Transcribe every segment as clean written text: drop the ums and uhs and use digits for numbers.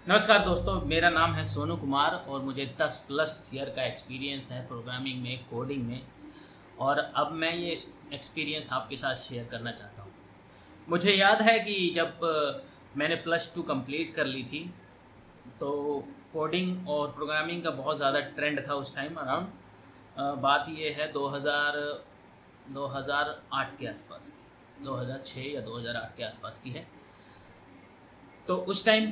नमस्कार दोस्तों, मेरा नाम है सोनू कुमार और मुझे 10 प्लस ईयर का एक्सपीरियंस है प्रोग्रामिंग में, कोडिंग में। और अब मैं ये एक्सपीरियंस आपके साथ शेयर करना चाहता हूँ। मुझे याद है कि जब मैंने +2 कंप्लीट कर ली थी तो कोडिंग और प्रोग्रामिंग का बहुत ज़्यादा ट्रेंड था उस टाइम अराउंड। बात ये है 2008 के आसपास की, 2006 या 2008 के आसपास की है। तो उस टाइम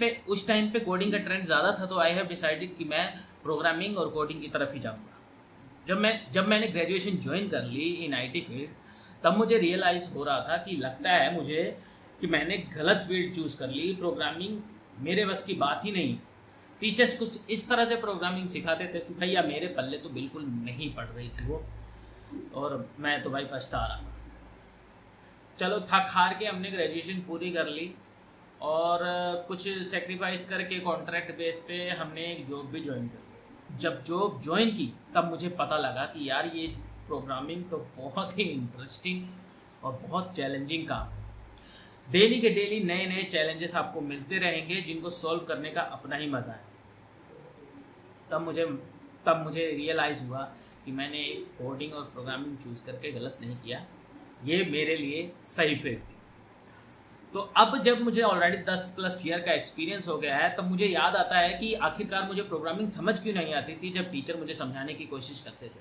पे कोडिंग का ट्रेंड ज़्यादा था, तो आई हैव डिसाइडेड कि मैं प्रोग्रामिंग और कोडिंग की तरफ ही जाऊँगा। जब मैंने ग्रेजुएशन ज्वाइन कर ली इन आईटी फील्ड, तब मुझे रियलाइज़ हो रहा था कि लगता है मुझे कि मैंने गलत फील्ड चूज़ कर ली। प्रोग्रामिंग मेरे बस की बात ही नहीं। टीचर्स कुछ इस तरह से प्रोग्रामिंग सिखाते थे कि भैया मेरे पल्ले तो बिल्कुल नहीं पड़ रही थी वो, और मैं तो भाई पछता रहा था। चलो, थक हार के हमने ग्रेजुएशन पूरी कर ली और कुछ सेक्रीफाइस करके कॉन्ट्रैक्ट बेस पे हमने एक जॉब भी ज्वाइन कर ली। जब जॉब ज्वाइन की तब मुझे पता लगा कि यार ये प्रोग्रामिंग तो बहुत ही इंटरेस्टिंग और बहुत चैलेंजिंग काम है। डेली के डेली नए नए चैलेंजेस आपको मिलते रहेंगे जिनको सॉल्व करने का अपना ही मज़ा है। तब मुझे रियलाइज़ हुआ कि मैंने कोडिंग और प्रोग्रामिंग चूज़ करके गलत नहीं किया, ये मेरे लिए सही फील्ड थी। तो अब जब मुझे ऑलरेडी 10 प्लस ईयर का एक्सपीरियंस हो गया है, तब मुझे याद आता है कि आखिरकार मुझे प्रोग्रामिंग समझ क्यों नहीं आती थी जब टीचर मुझे समझाने की कोशिश करते थे।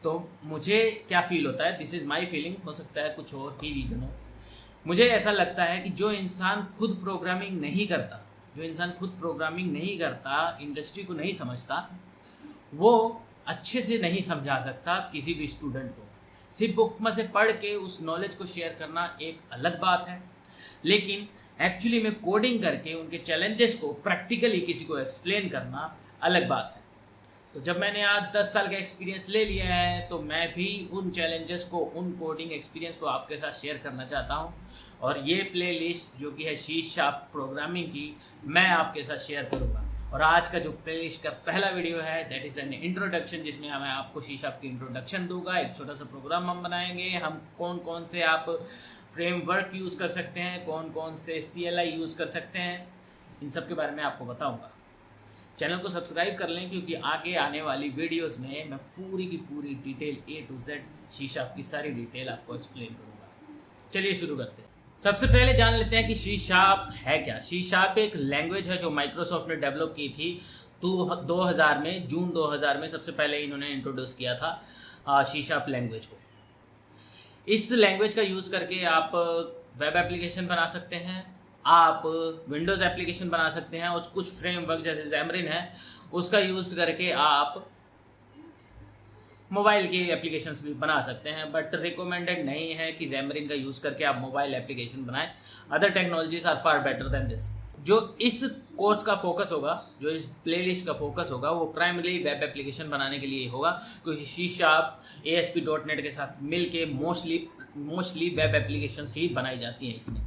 तो मुझे क्या फील होता है, दिस इज़ माई फीलिंग, हो सकता है कुछ और ही रीज़न हो। मुझे ऐसा लगता है कि जो इंसान खुद प्रोग्रामिंग नहीं करता, इंडस्ट्री को नहीं समझता, वो अच्छे से नहीं समझा सकता किसी भी स्टूडेंट को। सिर्फ बुक में से पढ़ के उस नॉलेज को शेयर करना एक अलग बात है, लेकिन एक्चुअली में कोडिंग करके उनके चैलेंजेस को प्रैक्टिकली किसी को एक्सप्लेन करना अलग बात है। तो जब मैंने आज 10 साल का एक्सपीरियंस ले लिया है, तो मैं भी उन चैलेंजेस को, उन कोडिंग एक्सपीरियंस को आपके साथ शेयर करना चाहता हूँ। और ये प्लेलिस्ट जो कि है शीशाप प्रोग्रामिंग की, मैं आपके साथ शेयर करूँगा। और आज का जो प्लेलिस्ट का पहला वीडियो है, दैट इज़ एन इंट्रोडक्शन, जिसमें मैं आपको शीशाप की इंट्रोडक्शन दूंगा। एक छोटा सा प्रोग्राम हम बनाएंगे, हम कौन कौन से आप फ्रेमवर्क यूज़ कर सकते हैं, कौन कौन से CLI यूज़ कर सकते हैं, इन सब के बारे में आपको बताऊंगा। चैनल को सब्सक्राइब कर लें, क्योंकि आगे आने वाली वीडियोस में मैं पूरी की पूरी detail A to Z C sharp की सारी डिटेल आपको एक्सप्लेन करूँगा। चलिए शुरू करते हैं। सबसे पहले जान लेते हैं कि शीशाप है क्या। शीशाप एक लैंग्वेज है जो माइक्रोसॉफ्ट ने डेवलप की थी। तो 2000 में, जून 2000 में सबसे पहले इन्होंने इंट्रोड्यूस किया था शीशाप लैंग्वेज को। इस लैंग्वेज का यूज़ करके आप वेब एप्लीकेशन बना सकते हैं, आप विंडोज़ एप्लीकेशन बना सकते हैं, और कुछ फ्रेमवर्क जैसे ज़ैमरिन है उसका यूज़ करके आप मोबाइल की एप्लीकेशंस भी बना सकते हैं। बट रिकमेंडेड नहीं है कि ज़ैमरिन का यूज़ करके आप मोबाइल एप्लीकेशन बनाएं। Other technologies are far better than this. जो इस कोर्स का फोकस होगा, जो इस प्लेलिस्ट का फोकस होगा, वो प्राइमरी वेब एप्लीकेशन बनाने के लिए होगा, क्योंकि शीशाप ASP.NET के साथ मिलके मोस्टली वेब एप्लीकेशंस ही बनाई जाती हैं इसमें।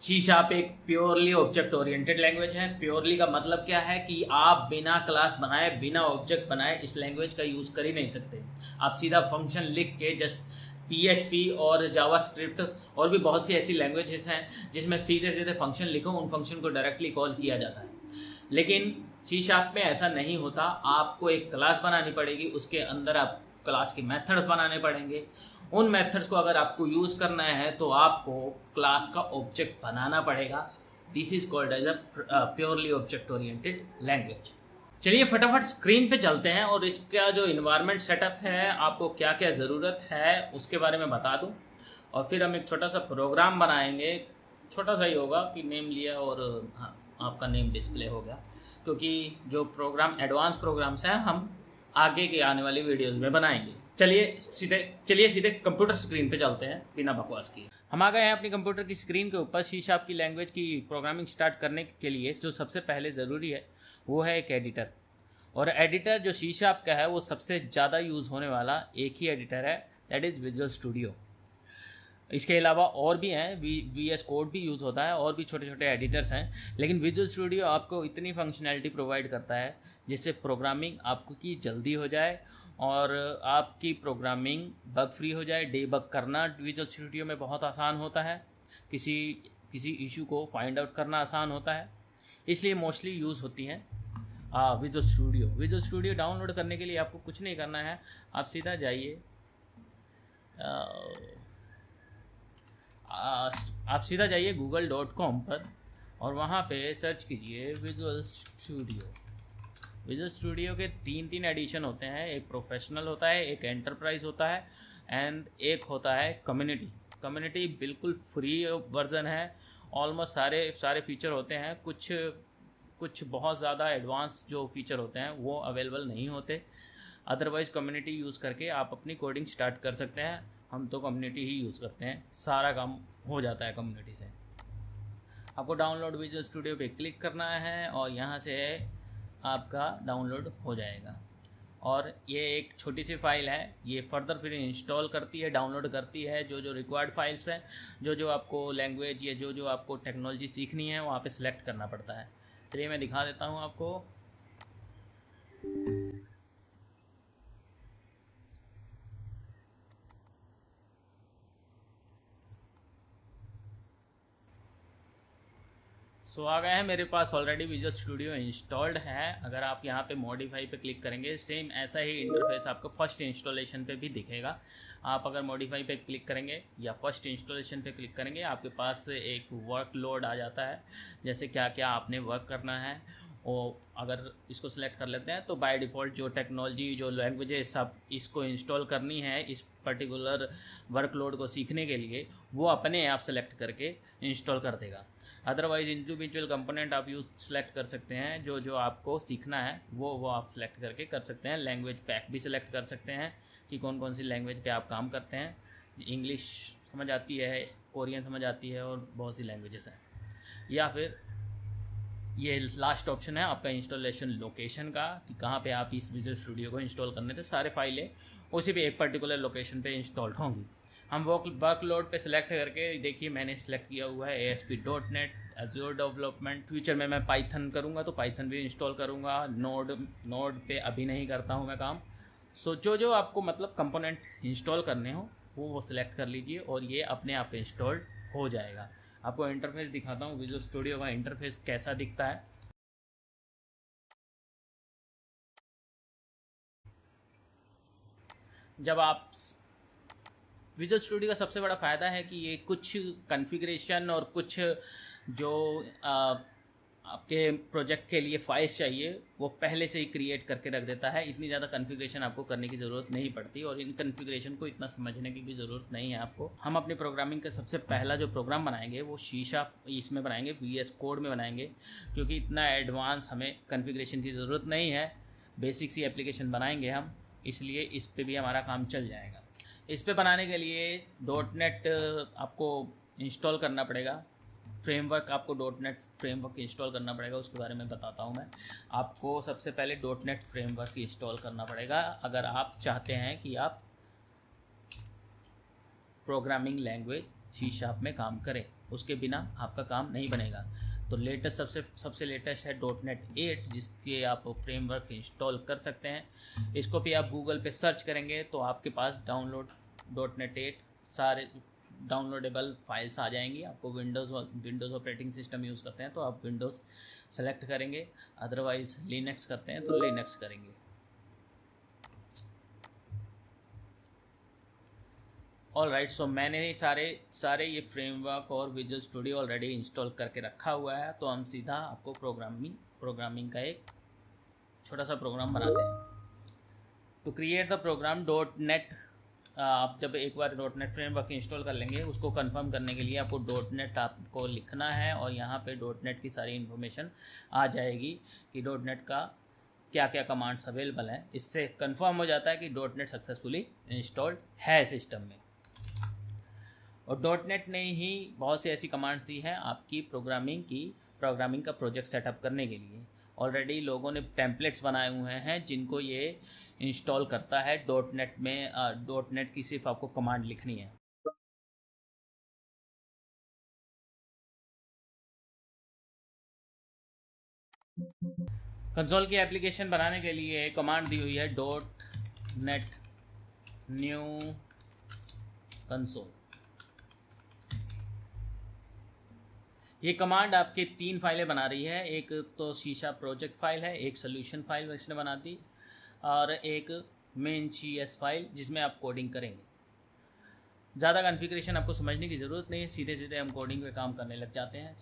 शीशाप एक प्योरली ऑब्जेक्ट ओरिएंटेड लैंग्वेज है। प्योरली का मतलब क्या है कि आप बिना क्लास बनाए, बिना ऑब्जेक्ट बनाए इस लैंग्वेज का यूज़ कर ही नहीं सकते। आप सीधा फंक्शन लिख के जस्ट PHP और जावास्क्रिप्ट और भी बहुत सी ऐसी लैंग्वेजेस हैं जिसमें सीधे सीधे फंक्शन लिखो, उन फंक्शन को डायरेक्टली कॉल किया जाता है। लेकिन शीशाप में ऐसा नहीं होता। आपको एक क्लास बनानी पड़ेगी, उसके अंदर आप क्लास के मेथड्स बनाने पड़ेंगे। उन मेथड्स को अगर आपको यूज़ करना है तो आपको क्लास का ऑब्जेक्ट बनाना पड़ेगा। This is called as a purely object oriented language. चलिए फटाफट स्क्रीन पे चलते हैं और इसका जो इन्वायरमेंट सेटअप है, आपको क्या क्या ज़रूरत है उसके बारे में बता दूं, और फिर हम एक छोटा सा प्रोग्राम बनाएंगे। छोटा सा ही होगा कि नेम लिया और हाँ, आपका नेम डिस्प्ले हो गया, क्योंकि जो प्रोग्राम एडवांस प्रोग्राम्स हैं हम आगे के आने वाली वीडियोस में बनाएंगे। चलिए सीधे कंप्यूटर स्क्रीन पे चलते हैं बिना बकवास किए। हम आ गए हैं अपनी कंप्यूटर की स्क्रीन के ऊपर। शीशाप की लैंग्वेज की प्रोग्रामिंग स्टार्ट करने के लिए जो सबसे पहले ज़रूरी है वो है एक एडिटर। और एडिटर जो शीशाप का है वो सबसे ज़्यादा यूज़ होने वाला एक ही एडिटर है, दैट इज़ विजुअल स्टूडियो। इसके अलावा और भी हैं, VS कोड भी यूज़ होता है, और भी छोटे छोटे एडिटर्स हैं, लेकिन विजुअल स्टूडियो आपको इतनी फंक्शनैलिटी प्रोवाइड करता है जिससे प्रोग्रामिंग आपको की जल्दी हो जाए और आपकी प्रोग्रामिंग बग फ्री हो जाए। डीबग करना विजुअल स्टूडियो में बहुत आसान होता है, किसी इशू को फाइंड आउट करना आसान होता है। इसलिए मोस्टली यूज़ होती हैं visual studio. Visual studio download करने के लिए आपको कुछ नहीं करना है, आप सीधा जाइए, आप सीधा जाइए google.com पर और वहाँ पे सर्च कीजिए विजुअल स्टूडियो। विजुअल स्टूडियो के तीन एडिशन होते हैं, एक प्रोफेशनल होता है, एक एंटरप्राइज होता है एंड एक होता है कम्युनिटी। कम्युनिटी बिल्कुल फ्री वर्जन है, ऑलमोस्ट सारे फीचर होते हैं, कुछ बहुत ज़्यादा एडवांस जो फीचर होते हैं वो अवेलेबल नहीं होते। अदरवाइज़ कम्युनिटी यूज़ करके आप अपनी कोडिंग स्टार्ट कर सकते हैं। हम तो कम्युनिटी ही यूज़ करते हैं, सारा काम हो जाता है कम्युनिटी से। आपको डाउनलोड विजुअल स्टूडियो पे क्लिक करना है और यहाँ से आपका डाउनलोड हो जाएगा। और ये एक छोटी सी फाइल है, ये फर्दर फिर इंस्टॉल करती है, डाउनलोड करती है जो रिक्वायर्ड फाइल्स हैं, जो आपको लैंग्वेज या जो आपको टेक्नोलॉजी सीखनी है वहाँ पे सिलेक्ट करना पड़ता है। चलिए मैं दिखा देता हूँ आपको। आ गया है मेरे पास ऑलरेडी विजुअल स्टूडियो इंस्टॉल्ड है। अगर आप यहाँ पे मॉडिफाई पे क्लिक करेंगे सेम ऐसा ही इंटरफेस आपको फर्स्ट इंस्टॉलेशन पे भी दिखेगा। आप अगर मॉडिफाई पे क्लिक करेंगे या फर्स्ट इंस्टॉलेशन पे क्लिक करेंगे आपके पास एक वर्क लोड आ जाता है, जैसे क्या क्या आपने वर्क करना है। और अगर इसको सिलेक्ट कर लेते हैं तो बाय डिफ़ॉल्ट जो टेक्नोलॉजी जो लैंग्वेजेस सब इसको इंस्टॉल करनी है इस पर्टिकुलर वर्कलोड को सीखने के लिए वो अपने आप सेलेक्ट करके इंस्टॉल कर देगा। अदरवाइज़ इंडिविजुअल कंपोनेंट आप यूज़ सेलेक्ट कर सकते हैं, जो आपको सीखना है वो आप सेलेक्ट करके कर सकते हैं। लैंग्वेज पैक भी सिलेक्ट कर सकते हैं कि कौन कौन सी लैंग्वेज पे आप काम करते हैं। इंग्लिश समझ आती है, कोरियन समझ आती है और बहुत सी लैंग्वेजेस हैं। या फिर ये लास्ट ऑप्शन है आपका इंस्टॉलेशन लोकेशन का, कि कहाँ पे आप इस विजुअल स्टूडियो को इंस्टॉल करने थे। सारे फाइलें उसी पे एक पर्टिकुलर लोकेशन पे इंस्टॉल्ड होंगी। हम वर्कलोड पे सिलेक्ट करके देखिए मैंने सेलेक्ट किया हुआ है ASP.NET एज़्योर डेवलपमेंट। फ्यूचर में मैं पाइथन करूँगा तो पाइथन भी इंस्टॉल करूँगा। नोड पे अभी नहीं करता हूँ मैं काम। सो जो आपको मतलब कंपोनेंट इंस्टॉल करने हो वो सिलेक्ट कर लीजिए और ये अपने आप इंस्टॉल्ड हो जाएगा। आपको इंटरफेस दिखाता हूँ विजुअल स्टूडियो का इंटरफेस कैसा दिखता है। जब आप विजुअल स्टूडियो का सबसे बड़ा फ़ायदा है कि ये कुछ कॉन्फ़िगरेशन और कुछ जो आपके प्रोजेक्ट के लिए फाइल्स चाहिए वो पहले से ही क्रिएट करके रख देता है। इतनी ज़्यादा कॉन्फ़िगरेशन आपको करने की ज़रूरत नहीं पड़ती और इन कॉन्फ़िगरेशन को इतना समझने की भी ज़रूरत नहीं है आपको। हम अपनी प्रोग्रामिंग का सबसे पहला जो प्रोग्राम बनाएंगे वो शीशा इसमें बनाएंगे, VS कोड में बनाएंगे, क्योंकि इतना एडवांस हमें कॉन्फ़िगरेशन की ज़रूरत नहीं है। बेसिक सी एप्लीकेशन बनाएंगे हम, इसलिए इस पर भी हमारा काम चल जाएगा। इस पे बनाने के लिए .NET आपको इंस्टॉल करना पड़ेगा। फ्रेमवर्क आपको .NET फ्रेमवर्क इंस्टॉल करना पड़ेगा, उसके बारे में बताता हूँ मैं आपको। सबसे पहले .NET फ्रेमवर्क इंस्टॉल करना पड़ेगा अगर आप चाहते हैं कि आप प्रोग्रामिंग लैंग्वेज C# में काम करें। उसके बिना आपका काम नहीं बनेगा। तो लेटेस्ट सबसे लेटेस्ट है .NET 8, जिसके आप फ्रेमवर्क इंस्टॉल कर सकते हैं। इसको भी आप गूगल पे सर्च करेंगे तो आपके पास डाउनलोड .NET 8 सारे डाउनलोडेबल फाइल्स आ जाएंगी। आपको विंडोज़ ऑपरेटिंग सिस्टम यूज़ करते हैं तो आप विंडोज़ सेलेक्ट करेंगे, अदरवाइज़ लिनक्स करते हैं तो लिनक्स करेंगे। ऑल राइट, सो मैंने सारे ये फ्रेमवर्क और विजुअल स्टूडियो ऑलरेडी इंस्टॉल करके रखा हुआ है। तो हम सीधा आपको प्रोग्रामिंग का एक छोटा सा प्रोग्राम बनाते हैं। To create the program .NET, आप जब एक बार .NET फ्रेमवर्क इंस्टॉल कर लेंगे उसको कंफर्म करने के लिए आपको .NET आपको लिखना है और यहाँ पे .NET की सारी इन्फॉर्मेशन आ जाएगी कि .NET का क्या क्या कमांड्स अवेलेबल हैं। इससे कंफर्म हो जाता है कि .NET सक्सेसफुली इंस्टॉल्ड है सिस्टम में। और .NET ने ही बहुत सी ऐसी कमांड्स दी हैं आपकी प्रोग्रामिंग का प्रोजेक्ट सेटअप करने के लिए। ऑलरेडी लोगों ने टेम्पलेट्स बनाए हुए हैं जिनको ये इंस्टॉल करता है। .NET में .NET की सिर्फ आपको कमांड लिखनी है। कंसोल की एप्लीकेशन बनाने के लिए कमांड दी हुई है .NET न्यू कंसोल। ये कमांड आपके 3 फाइलें बना रही है। एक तो शीशा प्रोजेक्ट फाइल है, एक सोल्यूशन फाइल इसने बना दी, और एक मेन CS फाइल जिसमें आप कोडिंग करेंगे। ज़्यादा कॉन्फ़िगरेशन आपको समझने की ज़रूरत नहीं है, सीधे सीधे हम कोडिंग पे काम करने लग जाते हैं।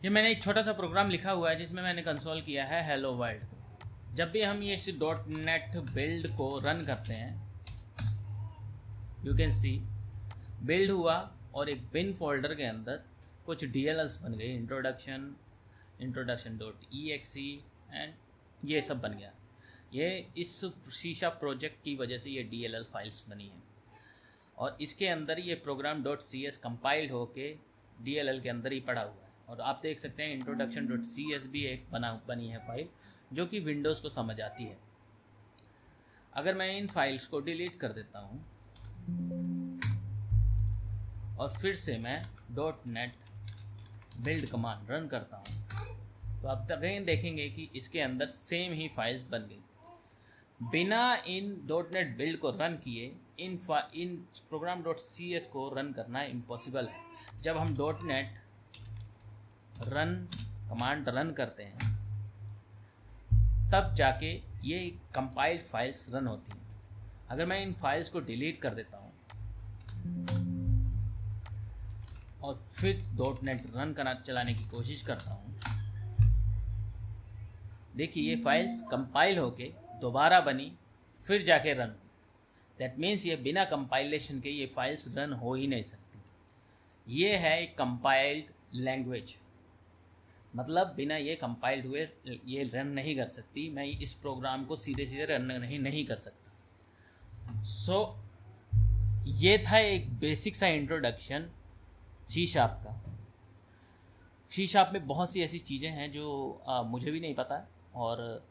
ये मैंने एक छोटा सा प्रोग्राम लिखा हुआ है जिसमें मैंने कंसोल किया है हेलो वर्ल्ड। जब भी हम ये इस .NET बिल्ड को रन करते हैं, यू कैन सी बिल्ड हुआ और एक बिन फोल्डर के अंदर कुछ DLLs बन गए, introduction.exe एंड ये सब बन गया। ये इस शीशा प्रोजेक्ट की वजह से ये DLL फाइल्स बनी हैं, और इसके अंदर ये प्रोग्राम .cs कंपाइल होके DLL के अंदर ही पड़ा हुआ है। और आप देख सकते हैं introduction.cs भी एक बनी है फाइल जो कि विंडोज़ को समझ आती है। अगर मैं इन फाइल्स को डिलीट कर देता हूँ और फिर से मैं .NET बिल्ड कमांड रन करता हूँ, तो आप तभी देखेंगे कि इसके अंदर सेम ही फाइल्स बन गई। बिना इन .NET बिल्ड को रन किए इन प्रोग्राम .cs को रन करना इम्पॉसिबल है। जब हम .NET रन कमांड रन करते हैं तब जाके ये कंपाइल्ड फाइल्स रन होती हैं। अगर मैं इन फाइल्स को डिलीट कर देता हूँ और फिर .NET रन चलाने की कोशिश करता हूँ, देखिए ये फाइल्स कंपाइल होके दोबारा बनी फिर जाके रन। दैट मीन्स ये बिना कंपाइलेशन के ये फाइल्स रन हो ही नहीं सकती। ये है एक कंपाइल्ड लैंग्वेज, मतलब बिना ये कंपाइल्ड हुए ये रन नहीं कर सकती। मैं इस प्रोग्राम को सीधे सीधे रन नहीं कर सकता। सो ये था एक बेसिक सा इंट्रोडक्शन सी शार्प का। सी शार्प में बहुत सी ऐसी चीज़ें हैं जो मुझे भी नहीं पता, और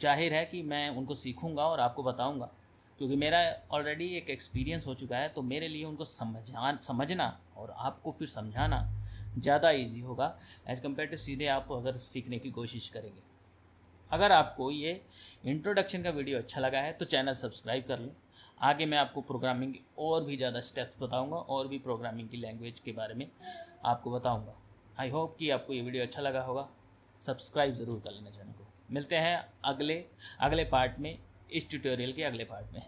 जाहिर है कि मैं उनको सीखूंगा और आपको बताऊंगा, क्योंकि मेरा ऑलरेडी एक एक्सपीरियंस हो चुका है। तो मेरे लिए उनको समझना और आपको फिर समझाना ज़्यादा इजी होगा एज़ कम्पेयर टू सीधे आप अगर सीखने की कोशिश करेंगे। अगर आपको ये इंट्रोडक्शन का वीडियो अच्छा लगा है तो चैनल सब्सक्राइब कर लें। आगे मैं आपको प्रोग्रामिंग और भी ज़्यादा स्टेप्स बताऊंगा और भी प्रोग्रामिंग की लैंग्वेज के बारे में आपको बताऊंगा। आई होप कि आपको ये वीडियो अच्छा लगा होगा। सब्सक्राइब ज़रूर कर लेना चैनल को। मिलते हैं अगले पार्ट में, इस ट्यूटोरियल के अगले पार्ट में।